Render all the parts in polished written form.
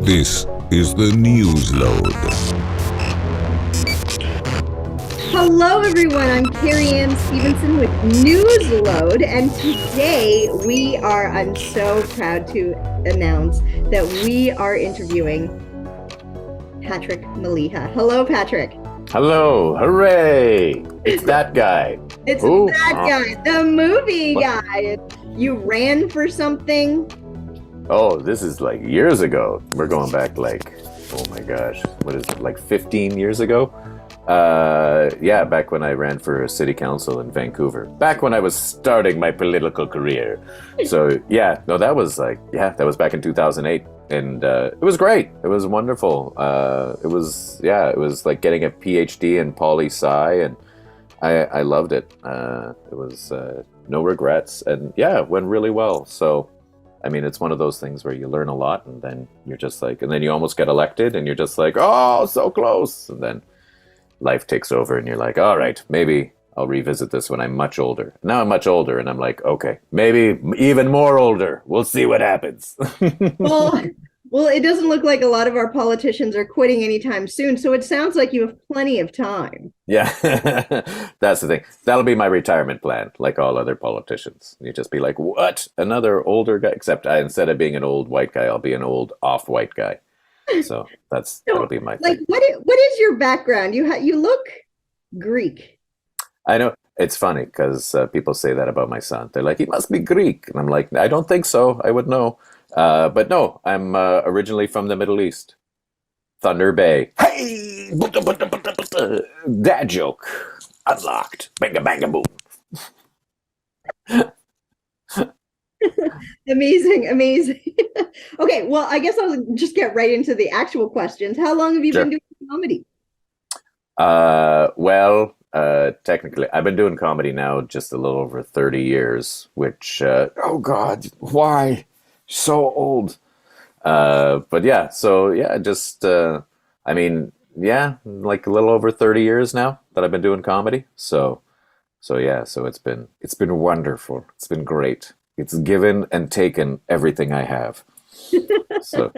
This is the Newsload. Hello, everyone. I'm Carrie Anne Stevenson with Newsload, and today I'm so proud to announce that we are interviewing Patrick Maliha. Hello, Patrick. Hello, hooray! It's that guy. It's Who? that guy, the movie guy. You ran for something. Oh, this is like years ago. We're going back like, oh my gosh, what is it, like 15 years ago? Yeah, back when I ran for city council in Vancouver. Back when I was starting my political career. So yeah, no, that was back in 2008. And it was great. It was wonderful. It was like getting a PhD in poli-sci, and I loved it. It was no regrets, and yeah, it went really well. So, I mean, it's one of those things where you learn a lot, and then you're just like, and then you almost get elected, and you're just like, oh, so close. And then life takes over, and you're like, all right, maybe I'll revisit this when I'm much older. Now I'm much older, and I'm like, okay, maybe even more older. We'll see what happens. Well, it doesn't look like a lot of our politicians are quitting anytime soon, so it sounds like you have plenty of time. Yeah, that's the thing. That'll be my retirement plan, like all other politicians. You just be like, what? Another older guy? Except instead of being an old white guy, I'll be an old off-white guy. So that'll be my thing. What is your background? You look Greek. I know. It's funny because people say that about my son. They're like, he must be Greek. And I'm like, I don't think so. I would know. But no, I'm originally from the Middle East. Thunder Bay. Hey! Dad joke. Unlocked. Banga banga boom. Amazing. Okay, well, I guess I'll just get right into the actual questions. How long have you been doing comedy? Technically, I've been doing comedy now just a little over 30 years, which, oh God, why? So old. But yeah, so yeah, just, I mean, yeah, like a little over 30 years now that I've been doing comedy. So yeah, so it's been wonderful. It's been great. It's given and taken everything I have. So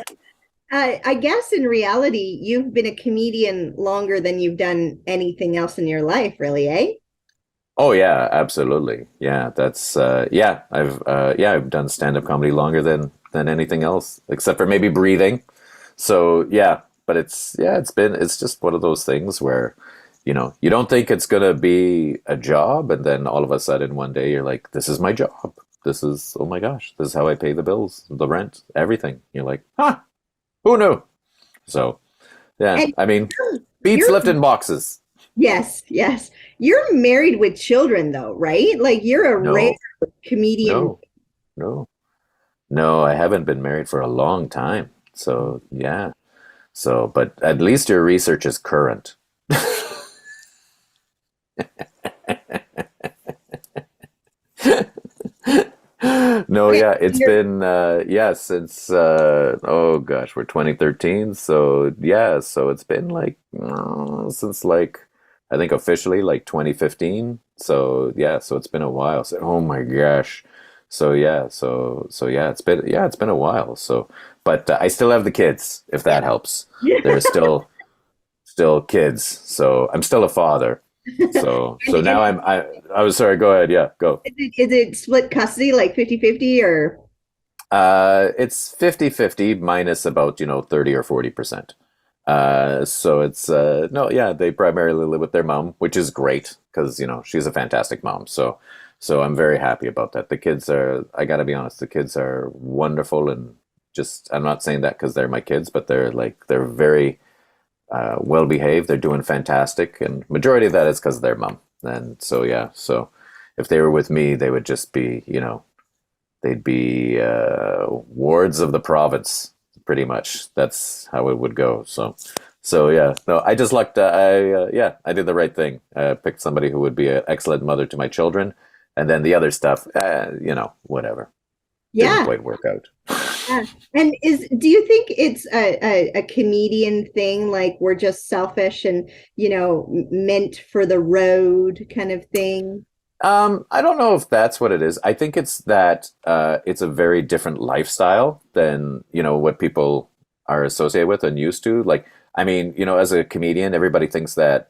I guess in reality, you've been a comedian longer than you've done anything else in your life, really, eh? oh yeah, absolutely. Yeah, that's I've done stand-up comedy longer than anything else, except for maybe breathing. So yeah, but it's just one of those things where, you know, you don't think it's gonna be a job, and then all of a sudden one day you're like, this is my job. This is, oh my gosh, this is how I pay the bills, the rent, everything. You're like, huh, who knew? So yeah, And I mean, beats lifting boxes. yes. You're married with children, though, right? Like you're a No, rare comedian. no, no, I haven't been married for a long time. So yeah. So, but at least your research is current. No, Okay, yeah, it's been since oh gosh, we're 2013. So yeah, so it's been like since like I think officially like 2015. So yeah, so it's been a while. So oh my gosh. So yeah, so yeah, it's been a while. So but I still have the kids, if that helps. They're still kids. So I'm still a father. So now I was sorry, go ahead. Yeah, go. Is it split custody, like 50-50, or? It's 50-50 minus about, 30 or 40%. So it's no, yeah, they primarily live with their mom, which is great because, she's a fantastic mom. So I'm very happy about that. The kids are, I gotta be honest, the kids are wonderful, and just, I'm not saying that because they're my kids, but they're very well behaved. They're doing fantastic, and majority of that is because of their mom. And so yeah, so if they were with me, they would just be, they'd be wards of the province, pretty much. That's how it would go. So yeah, no, I just lucked. I did the right thing. Picked somebody who would be an excellent mother to my children, and then the other stuff, whatever. Yeah. Didn't quite work out. Yeah. And do you think it's a comedian thing, like we're just selfish and, meant for the road kind of thing? I don't know if that's what it is. I think it's that it's a very different lifestyle than, what people are associated with and used to. Like, I mean, as a comedian, everybody thinks that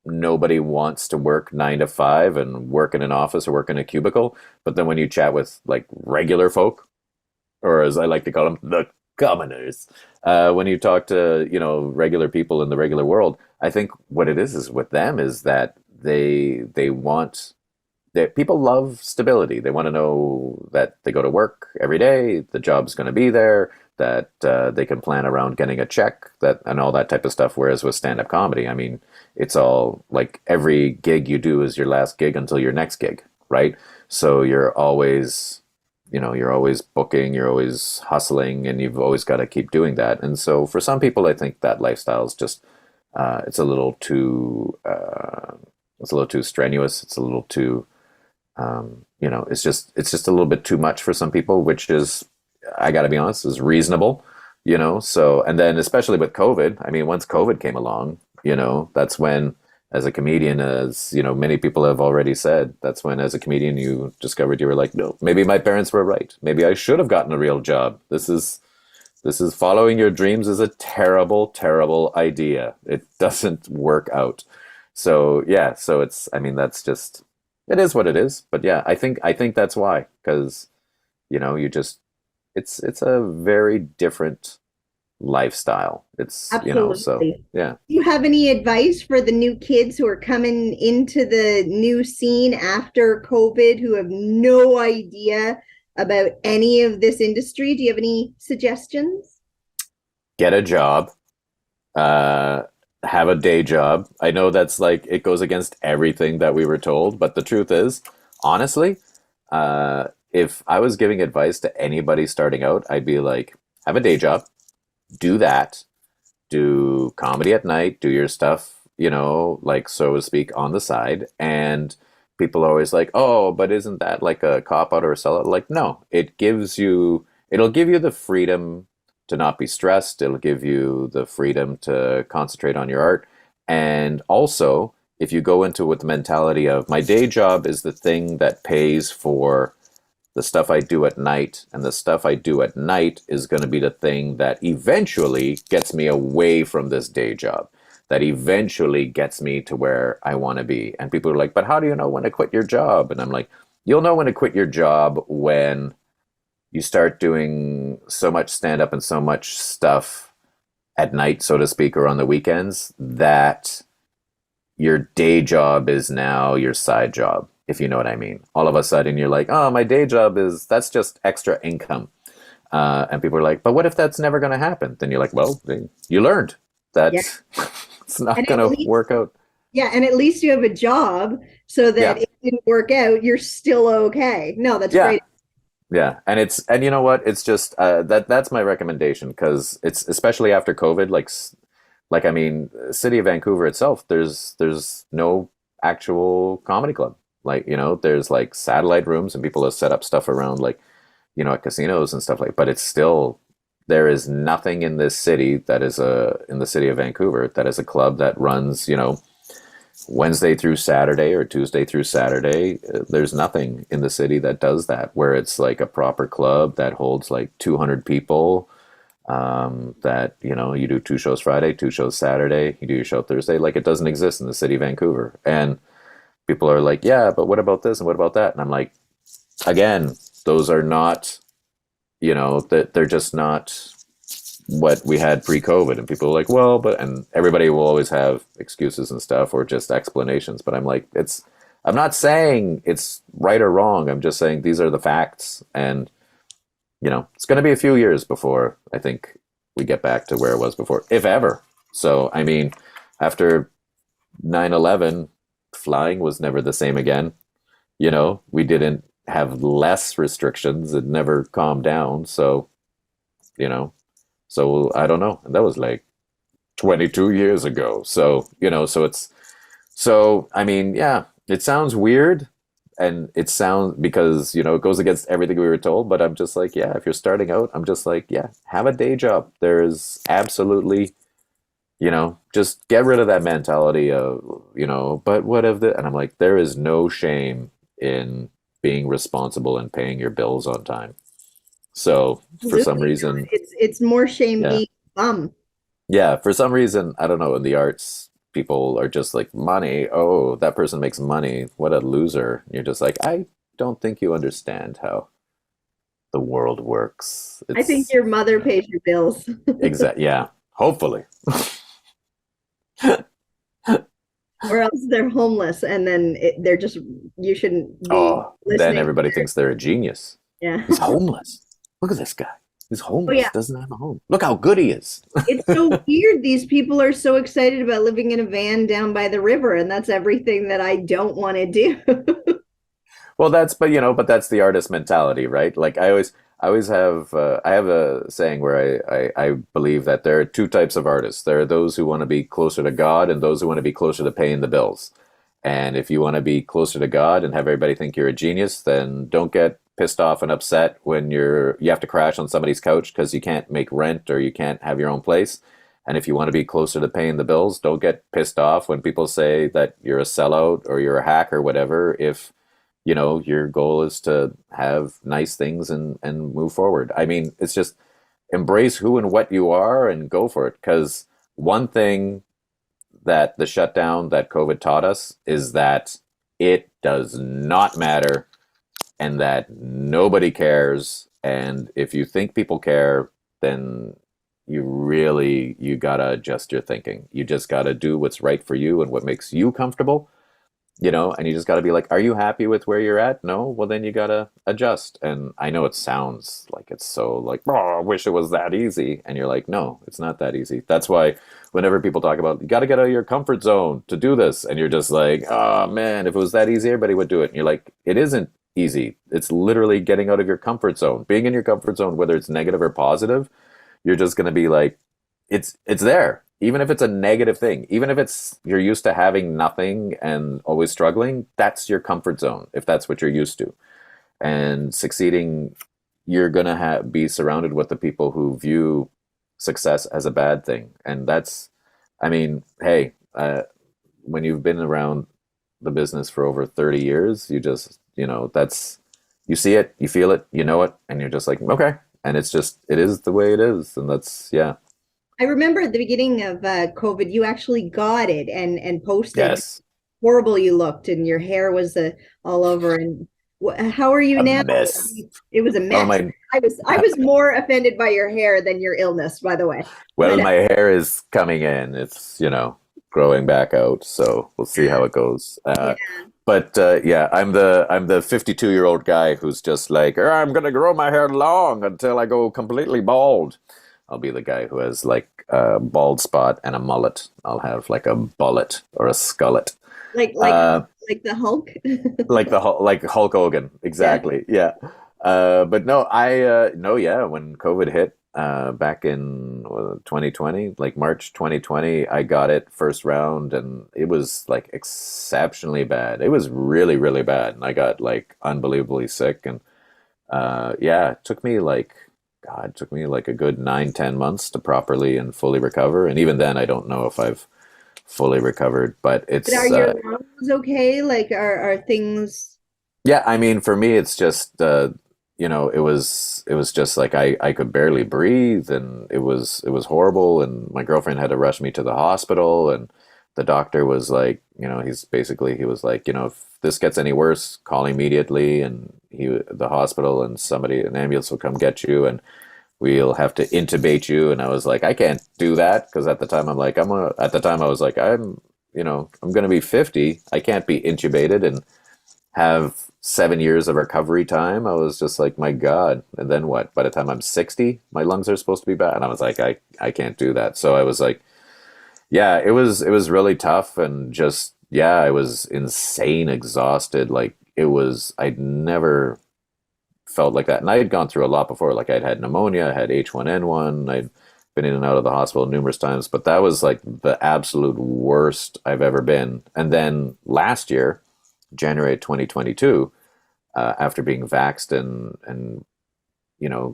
nobody wants to work 9 to 5 and work in an office or work in a cubicle. But then when you chat with like regular folk, or as I like to call them, the commoners, when you talk to, regular people in the regular world, I think what it is with them is that they want that people love stability. They want to know that they go to work every day, the job's going to be there, that they can plan around getting a check, that and all that type of stuff. Whereas with stand-up comedy, I mean, it's all like every gig you do is your last gig until your next gig, right? So you're always booking, you're always hustling, and you've always got to keep doing that. And so for some people, I think that lifestyle is just it's a little too strenuous. It's a little too it's just a little bit too much for some people, which is, I got to be honest, is reasonable. So, and then especially with COVID, I mean, once COVID came along, that's when, as a comedian, as many people have already said, that's when, as a comedian, you discovered you were like, no, maybe my parents were right. Maybe I should have gotten a real job. This is following your dreams is a terrible, terrible idea. It doesn't work out. So yeah, so it's, I mean, that's just, it is what it is. But yeah, I think that's why, because you just, it's a very different lifestyle. It's Absolutely. So yeah. Do you have any advice for the new kids who are coming into the new scene after COVID, who have no idea about any of this industry? Do you have any suggestions? Get a job. Have a day job. I know that's like, it goes against everything that we were told, but the truth is, honestly, if I was giving advice to anybody starting out, I'd be like, have a day job, do that, do comedy at night, do your stuff, like, so to speak, on the side. And people are always like, oh, but isn't that like a cop out or a sellout? Like, no, it'll give you the freedom to not be stressed. It'll give you the freedom to concentrate on your art. And also, if you go into it with the mentality of, my day job is the thing that pays for the stuff I do at night, and the stuff I do at night is going to be the thing that eventually gets me away from this day job, that eventually gets me to where I want to be. And people are like, but how do you know when to quit your job? And I'm like, you'll know when to quit your job when you start doing so much stand-up and so much stuff at night, so to speak, or on the weekends, that your day job is now your side job, if you know what I mean. All of a sudden you're like, oh, my day job that's just extra income. And people are like, but what if that's never going to happen? Then you're like, well, you learned that it's not going to work out. Yeah, and at least you have a job, so that if it didn't work out, you're still okay. No, that's great. Yeah, and you know what? It's just that's my recommendation, because it's, especially after COVID, like I mean, city of Vancouver itself, there's no actual comedy club. Like, there's like satellite rooms, and people have set up stuff around, like, at casinos and stuff like. But it's still, there is nothing in this city that is in the city of Vancouver that is a club that runs, Wednesday through Saturday or Tuesday through Saturday. There's nothing in the city that does that, where it's like a proper club that holds like 200 people, that, you do 2 shows Friday, 2 shows Saturday, you do your show Thursday. Like, it doesn't exist in the city of Vancouver. And people are like, yeah, but what about this and what about that? And I'm like, again, those are not, that they're just not what we had pre-COVID. And people are like, well, but, and everybody will always have excuses and stuff, or just explanations. But I'm like, I'm not saying it's right or wrong. I'm just saying these are the facts. And, it's going to be a few years before I think we get back to where it was before, if ever. So, I mean, after 9/11, flying was never the same again. We didn't have less restrictions. It never calmed down. So, so I don't know. And that was like 22 years ago. So, so I mean, yeah, it sounds weird, and it sounds, because, it goes against everything we were told, but I'm just like, yeah, if you're starting out, I'm just like, yeah, have a day job. There is absolutely, just get rid of that mentality of, but what if and I'm like, there is no shame in being responsible and paying your bills on time. So for some reason, it's more shame being Yeah, for some reason, I don't know, in the arts, people are just like, money. Oh, that person makes money. What a loser. You're just like, I don't think you understand how the world works. I think It's, your mother pays your bills. yeah, hopefully. Or else they're homeless and then they're just, you shouldn't be Oh, then listening. everybody thinks they're a genius. Yeah. He's homeless. Look at this guy. He's Oh, homeless, yeah. doesn't have a home. Look how good he is. It's so weird. These people are so excited about living in a van down by the river, and that's everything that I don't want to do. Well, but that's the artist mentality, right? Like I always have, I have a saying where I believe that there are two types of artists. There are those who want to be closer to God and those who want to be closer to paying the bills. And if you want to be closer to God and have everybody think you're a genius, then don't get pissed off and upset when you have to crash on somebody's couch because you can't make rent or you can't have your own place. And if you want to be closer to paying the bills, don't get pissed off when people say that you're a sellout or you're a hack or whatever. If your goal is to have nice things and move forward. I mean, it's just embrace who and what you are and go for it. Because one thing that the shutdown that COVID taught us is that it does not matter and that nobody cares. And if you think people care, then you gotta adjust your thinking. You just gotta do what's right for you and what makes you comfortable, and you just got to be like, are you happy with where you're at? No? Well, then you got to adjust. And I know it sounds like it's so like, oh, I wish it was that easy. And you're like, no, it's not that easy. That's why whenever people talk about, you got to get out of your comfort zone to do this. And you're just like, oh man, if it was that easy, everybody would do it. And you're like, it isn't easy. It's literally getting out of your comfort zone. Being in your comfort zone, whether it's negative or positive, you're just going to be like, it's there. Even if it's a negative thing, even if it's you're used to having nothing and always struggling, that's your comfort zone if that's what you're used to. And succeeding, you're gonna be surrounded with the people who view success as a bad thing, and that's, I mean, hey, when you've been around the business for over 30 years, you just, that's, you see it, you feel it, you know it, and you're just like, okay, and it is the way it is, and that's, yeah. I remember at the beginning of COVID, you actually got it and posted how Yes. horrible you looked, and your hair was all over. And how are you A now? mess. It was a Oh mess. my. I was more offended by your hair than your illness, by the way. Well, But my hair is coming in. It's, growing back out. So we'll see how it goes. yeah, But yeah, I'm the 52-year-old guy who's just like, I'm gonna grow my hair long until I go completely bald. I'll be the guy who has like a bald spot and a mullet. I'll have like a bullet or a skullet. like like Uh, like the Hulk. like Hulk Hogan, Yeah. exactly. Yeah. But no, no, yeah. When COVID hit, back in 2020, like March 2020, I got it first round, and it was like exceptionally bad. It was really, really bad, and I got like unbelievably sick. And yeah, it took me like a good 9, 10 months to properly and fully recover. And even then, I don't know if I've fully recovered, but But are it's your lungs okay? Like, are things? yeah, I mean, for me, it's just it was just like I could barely breathe, and it was horrible. And my girlfriend had to rush me to the hospital, and the doctor was like, he was like, if this gets any worse, call immediately, and the hospital and an ambulance will come get you, and we'll have to intubate you. And I was like, I can't do that because at the time at the time I was like, I'm going to be 50. I can't be intubated and have 7 years of recovery time. I was just like, my God. And then what? By the time I'm 60, my lungs are supposed to be bad. And I was like, I can't do that. So I was like, yeah, it was really tough. And just, yeah, I was insane, exhausted. Like I'd never felt like that. And I had gone through a lot before. Like I'd had pneumonia, I had H1N1, I'd been in and out of the hospital numerous times, but that was like the absolute worst I've ever been. And then last year, January 2022, after being vaxxed and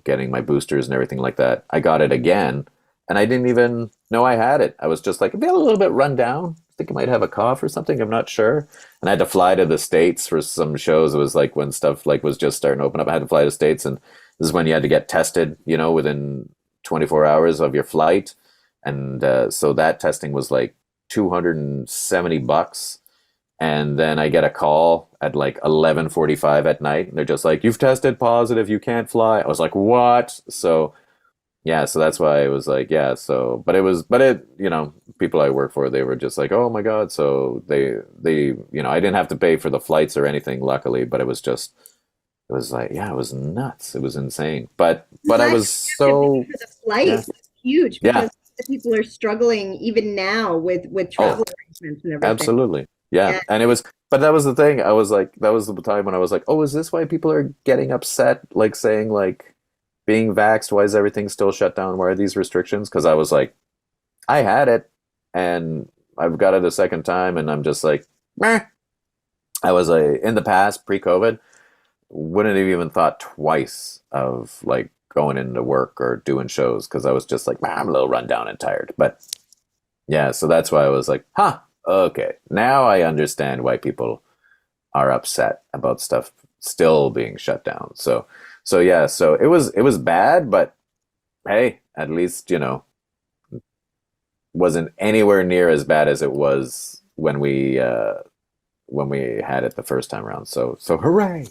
getting my boosters and everything like that, I got it again, and I didn't even know I had it. I was just like, I feel a little bit run down. I think I might have a cough or something. I'm not sure. And I had to fly to the States for some shows. It was like when stuff like was just starting to open up. I had to fly to the States, and this is when you had to get tested, within 24 hours of your flight. And so that testing was like $270. And then I get a call at like 11:45 at night, and they're just like, "You've tested positive, you can't fly." I was like, "What?" So yeah, so that's why I was like, yeah. So, people I work for, they were just like, "Oh my God!" So I didn't have to pay for the flights or anything, luckily, but it was like, yeah, it was nuts. It was insane. But I was so for the flights. yeah, It's huge yeah. because the people are struggling even now with Oh, travel arrangements and everything. absolutely. Yeah. Yeah. And but that was the thing. I was like, that was the time when I was like, oh, is this why people are getting upset? Like saying like being vaxxed, why is everything still shut down? Why are these restrictions? Because I was like, I had it and I've got it a second time and I'm just like, meh. I was in the past, pre-COVID, wouldn't have even thought twice of like going into work or doing shows because I was just like, I'm a little run down and tired. But yeah, so that's why I was like, huh, okay. Now I understand why people are upset about stuff still being shut down. So yeah, so it was bad, but hey, at least, wasn't anywhere near as bad as it was when we had it the first time around. So hooray.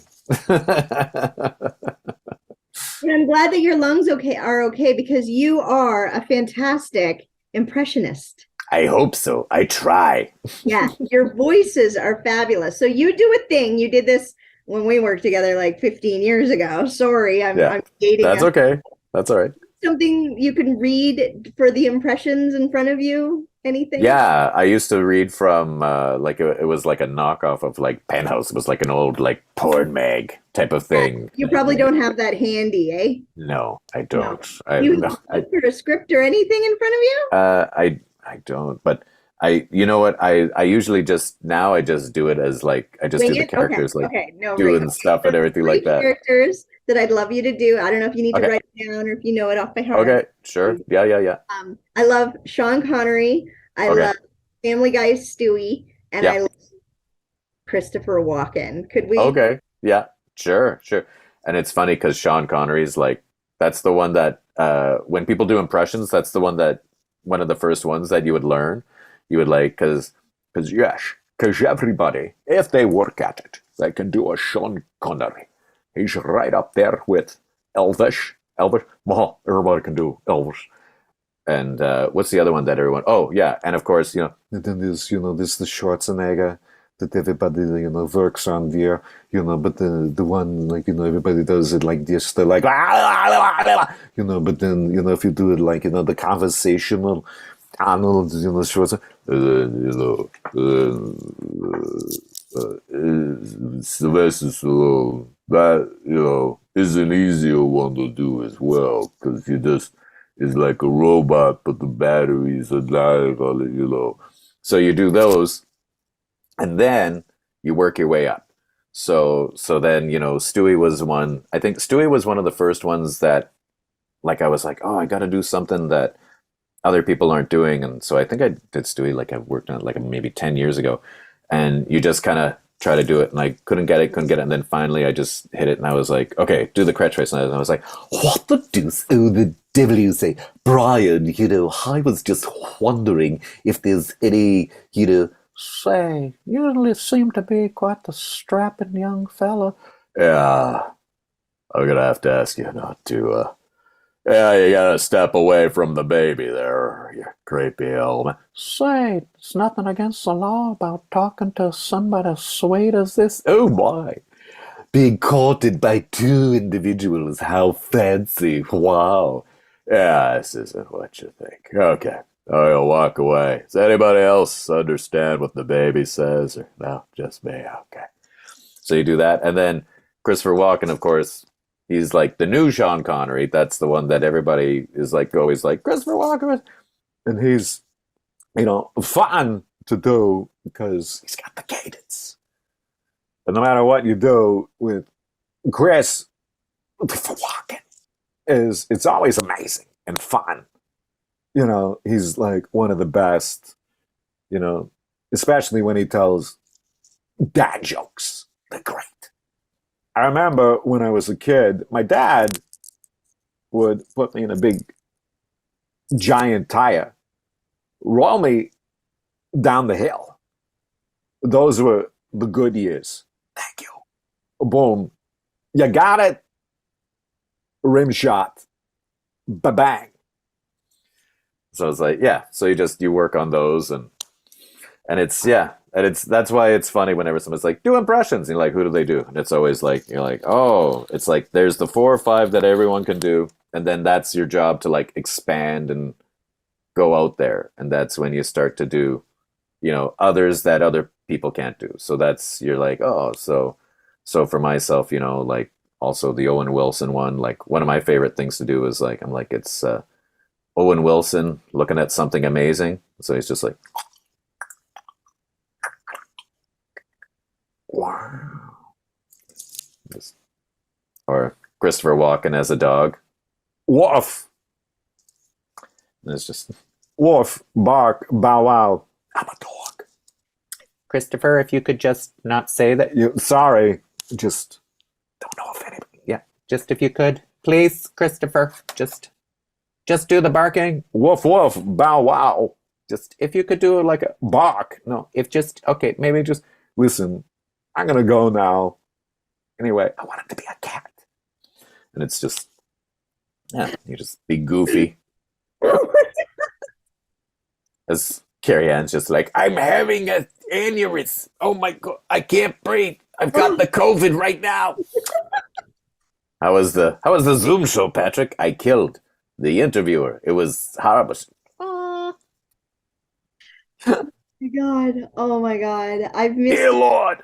And I'm glad that your lungs are okay because you are a fantastic impressionist. I hope so. I try. Yeah, your voices are fabulous. So you do a thing. You did this when we worked together like 15 years ago. Sorry, Yeah. I'm dating That's us. okay. That's all right. Something you can read for the impressions in front of you? Anything? Yeah, I used to read from it was like a knockoff of like Penthouse. It was like an old like porn mag type of thing. You probably don't have that handy, eh? No, I No. don't. I You no, look for a script or anything in front of you? I don't. But you know what? I usually I just do it as like I just Wing do the it? Okay. characters like Okay. No, right. doing Okay. stuff So and everything three like that. characters that I'd love you to do. I don't know if you need to Okay. write it down or if you know it off by heart. Okay. Sure. Yeah. Yeah. Yeah. I love Sean Connery. I Okay. love Family Guy Stewie, and I Yeah. love Christopher Walken. Could we? Okay. Yeah. Sure. Sure. And it's funny because Sean Connery's like that's the one that when people do impressions, that's the one of the first ones that you would learn. You would like because everybody, if they work at it, they can do a Sean Connery. He's right up there with Elvish. Elvish. Everybody can do Elvish. And what's the other one that everyone? Oh yeah, and of course And then there's this the Schwarzenegger that everybody works on there. But the one like everybody does it like this. They're like But then if you do it like the conversational Arnold Schwarzenegger. Sylvester Stallone. That is an easier one to do as well because you just is like a robot, but the batteries are not. So you do those, and then you work your way up. So then Stewie was one. I think Stewie was one of the first ones that, like, I was like, oh, I got to do something that other people aren't doing, and so I think I did Stewie. Like I worked on it like maybe 10 years ago, and you just kind of try to do it, and I couldn't get it, and then finally I just hit it, and I was like, okay, do the catchphrase, and I was like, what the deuce? Oh, the devil you say, Brian? I was just wondering if there's any, say, you seem to be quite the strapping young fella. Yeah, I'm gonna have to ask you not to. Yeah, you gotta step away from the baby there, you creepy old man. Say, it's nothing against the law about talking to somebody as sweet as this. Oh my. Being courted by two individuals, how fancy. Wow. Yeah, this isn't what you think. Okay, I'll walk away. Does anybody else understand what the baby says? Or no, just me. Okay. So you do that, and then Christopher Walken, of course, he's like the new Sean Connery. That's the one that everybody is like always like Christopher Walken, and he's fun to do because he's got the cadence. But no matter what you do with Christopher Walken, it's always amazing and fun. He's like one of the best. Especially when he tells dad jokes. They're great. I remember when I was a kid, my dad would put me in a big giant tire. Roll me down the hill. Those were the good years. Thank you. Boom. You got it. Rim shot. Ba-bang. So it's like, yeah. So you work on those and it's, yeah. And that's why it's funny whenever someone's like, do impressions. And you're like, who do they do? And it's always like, you're like, oh, it's like there's the 4 or 5 that everyone can do. And then that's your job to like expand and go out there. And that's when you start to do, others that other people can't do. So you're like, oh, so for myself, like also the Owen Wilson one, like one of my favorite things to do is like, I'm like, it's Owen Wilson looking at something amazing. So he's just like, wow. Or Christopher Walken as a dog. Woof. And it's just woof, bark, bow wow. I'm a dog. Christopher, if you could just not say that. Sorry, just don't know if anybody. Yeah, just if you could, please, Christopher, just do the barking. Woof woof, bow wow. Just if you could do it like a Bark. no. If just okay, maybe just Listen, I'm gonna go now. Anyway, I want it to be a cat. And it's just, yeah, you just be goofy. As Carrie Anne's just like, I'm having an aneurysm. Oh my God, I can't breathe. I've got the COVID right now. How was the Zoom show, Patrick? I killed the interviewer. It was horrible. Oh my God. I've missed. Dear Lord.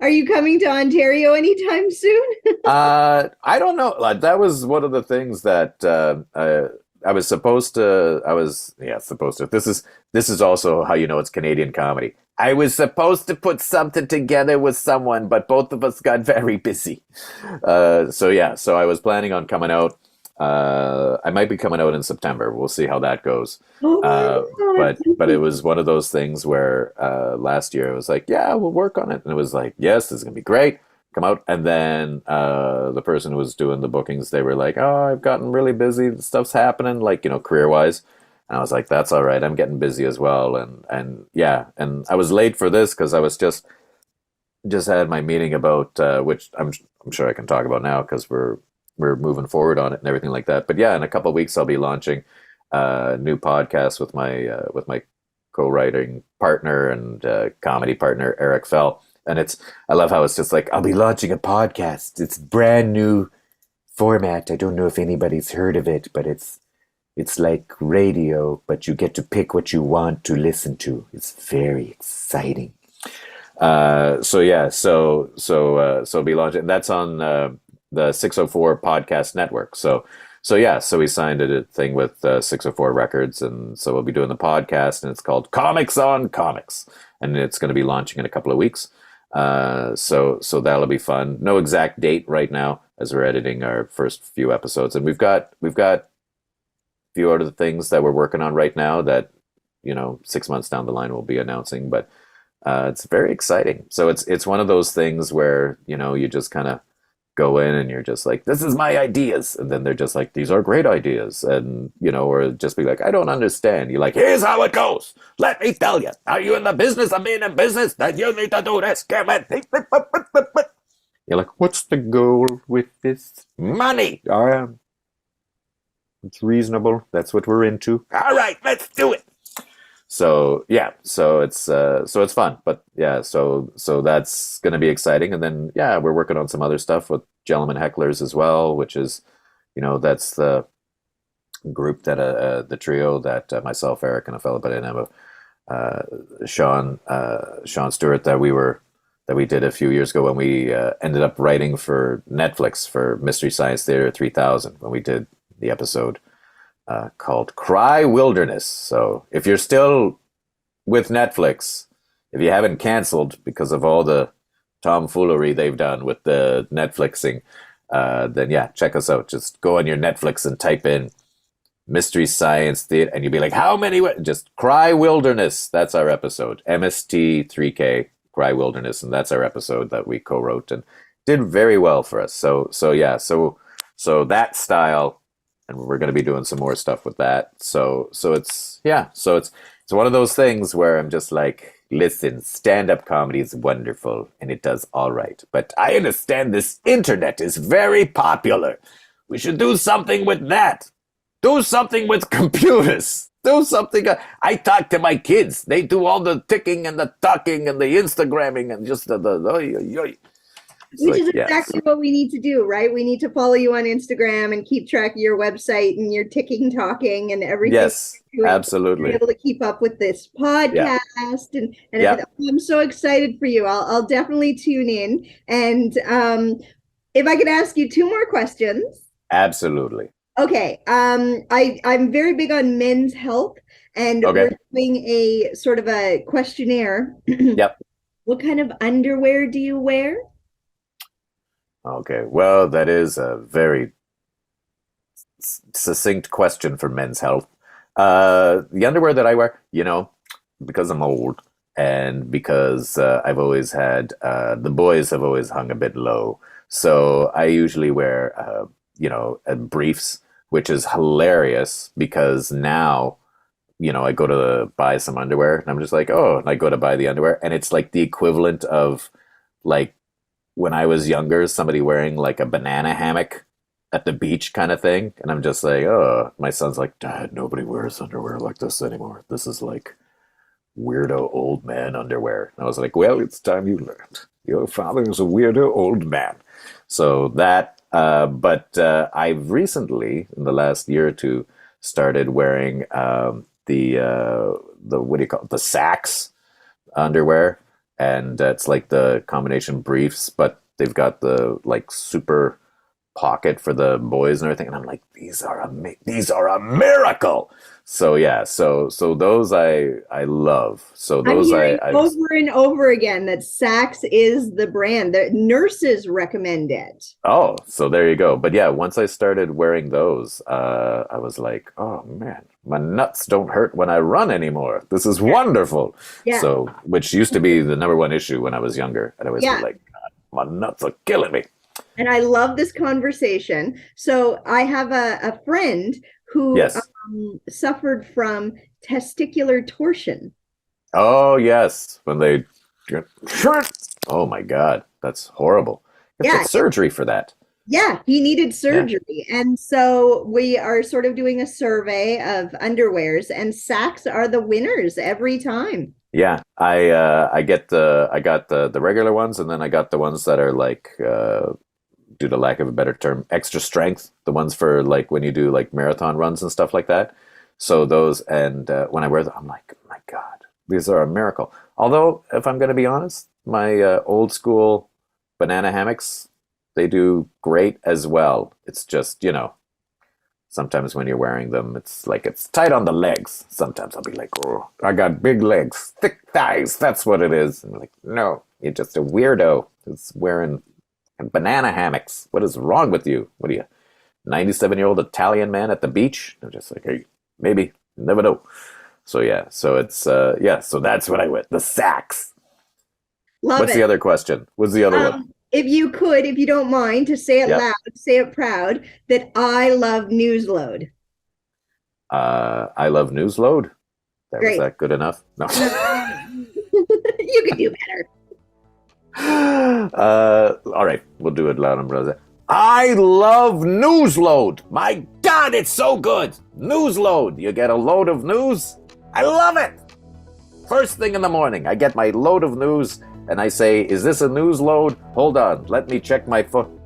Are you coming to Ontario anytime soon? I don't know. Like that was one of the things that I was supposed to. Supposed to. This is also how you know it's Canadian comedy. I was supposed to put something together with someone, but both of us got very busy. So I was planning on coming out. I might be coming out in September. We'll see how that goes. Oh my God. But it was one of those things where last year it was like, yeah, we'll work on it, and it was like, yes, this is gonna be great. Come out, and then the person who was doing the bookings, they were like, oh, I've gotten really busy. Stuff's happening, like career wise. And I was like, that's all right. I'm getting busy as well, and yeah, and I was late for this because I was just had my meeting about which I'm sure I can talk about now because we're moving forward on it and everything like that. But yeah, in a couple of weeks I'll be launching a new podcast with my co-writing partner and comedy partner Eric Fell. And I love how it's just like, I'll be launching a podcast. It's brand new format. I don't know if anybody's heard of it, but it's like radio, but you get to pick what you want to listen to. It's very exciting. So I'll be launching. That's on the 604 Podcast Network. So we signed a thing with 604 Records, and so we'll be doing the podcast, and it's called Comics on Comics, and it's going to be launching in a couple of weeks. So that'll be fun. No exact date right now, as we're editing our first few episodes, and we've got a few other things that we're working on right now that 6 months down the line we'll be announcing, but it's very exciting. So it's one of those things where you just kind of go in and you're just like, this is my ideas, and then they're just like, these are great ideas, and or just be like, I don't understand. You're like, here's how it goes. Let me tell you. Are you in the business of being in business? Then you need to do this. You're like, what's the goal with this? Money. It's reasonable. That's what we're into. All right, let's do it. So yeah, so it's fun, but yeah, so that's gonna be exciting, and then yeah, we're working on some other stuff with Gentlemen Hecklers as well, which is, that's the group that the trio that myself, Eric, and a fellow by the name of Sean Stewart that we did a few years ago when we ended up writing for Netflix for Mystery Science Theater 3000 when we did the episode called Cry Wilderness. So if you're still with Netflix, if you haven't canceled because of all the tomfoolery they've done with the Netflixing, then yeah, check us out. Just go on your Netflix and type in Mystery Science Theater, and you'll be like, how many? Just Cry Wilderness. That's our episode. MST3K Cry Wilderness, and that's our episode that we co-wrote and did very well for us. So that style and we're going to be doing some more stuff with that. So it's one of those things where I'm just like, listen, stand-up comedy is wonderful and it does all right, but I understand this internet is very popular. We should do something with that. Do something with computers. Do something. I talk to my kids. They do all the ticking and the talking and the Instagramming and just the Which is exactly what we need to do, right? We need to follow you on Instagram and keep track of your website and your ticking, talking, and everything. Yes, absolutely. Be able to keep up with this podcast and everything. I'm so excited for you. I'll definitely tune in. And if I could ask you two more questions. Absolutely. Okay. I'm very big on men's health, and we're doing a sort of a questionnaire. Yep. What kind of underwear do you wear? Okay, well, that is a very succinct question for men's health. The underwear that I wear, because I'm old and because I've always had, the boys have always hung a bit low. So I usually wear, briefs, which is hilarious because now, I go to buy some underwear and I'm just like, oh, and I go to buy the underwear and it's like the equivalent of like, when I was younger, somebody wearing like a banana hammock at the beach kind of thing. And I'm just like, oh, my son's like, Dad, nobody wears underwear like this anymore. This is like weirdo old man underwear. And I was like, well, it's time you learned. Your father is a weirdo old man. So that, but I've recently, in the last year or two, started wearing the what do you call it? The Saks underwear. And it's like the combination briefs, but they've got the like super pocket for the boys and everything. And I'm like, these are a miracle. So yeah, so those I love. So those I over and over again that Saks is the brand. The nurses recommend it. Oh, so there you go. But yeah, once I started wearing those, I was like, oh man, my nuts don't hurt when I run anymore. This is wonderful. Yeah. So, which used to be the number one issue when I was younger, and I was like, God, my nuts are killing me. And I love this conversation. So I have a friend who suffered from testicular torsion. Oh, yes. When they... Oh, my God. That's horrible. You have to get surgery for that. Yeah, he needed surgery. Yeah. And so we are sort of doing a survey of underwears, and Saks are the winners every time. Yeah, I got the regular ones, and then I got the ones that are like, due to lack of a better term, extra strength. The ones for like when you do like marathon runs and stuff like that. So those, and when I wear them, I'm like, my God, these are a miracle. Although, if I'm going to be honest, my old school banana hammocks, they do great as well. It's just, sometimes when you're wearing them, it's like it's tight on the legs. Sometimes I'll be like, oh, I got big legs, thick thighs. That's what it is. And I'm like, no, you're just a weirdo who's wearing banana hammocks. What is wrong with you? What are you, 97-year-old Italian man at the beach? I'm just like, hey, maybe, you never know. So yeah, so it's so that's what I went. The Saks. What's the other question? What's the other one? If you don't mind, to say it loud, say it proud, that I love Newsload. I love Newsload. Was that good enough? No. You could do better. All right, we'll do it loud and brother. I love Newsload. My God, it's so good. Newsload. You get a load of news. I love it. First thing in the morning, I get my load of news and I say, is this a news load? Hold on, let me check my phone.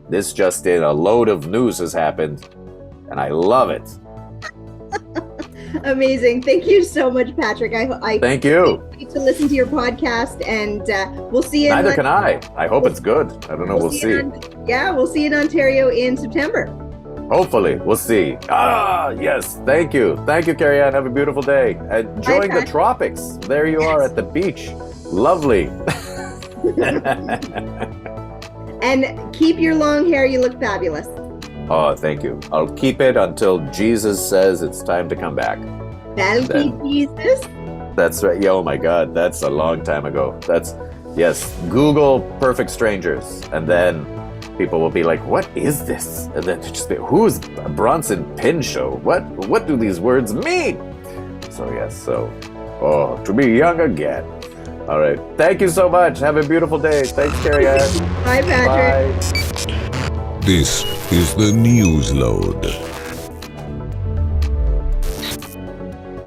This just in, a load of news has happened and I love it. Amazing. Thank you so much, Patrick. I Thank you. Need to listen to your podcast, and we'll see you. Neither can I. I hope it's good. I don't know. We'll see. We'll see you in Ontario in September. Hopefully. We'll see. Ah, yes. Thank you. Thank you, Carrie Anne. Have a beautiful day. Enjoying the tropics. There you are at the beach. Lovely. And keep your long hair. You look fabulous. Oh, thank you. I'll keep it until Jesus says it's time to come back. That'll keep Jesus? That's right. Yeah, oh my God. That's a long time ago. Yes. Google perfect strangers. And then people will be like, "What is this?" And then just be, "Who's Bronson Pinchot? What do these words mean?" So yes, to be young again. All right, thank you so much. Have a beautiful day. Thanks, Carrie Anne. Bye, Patrick. Bye. This is the Newsload.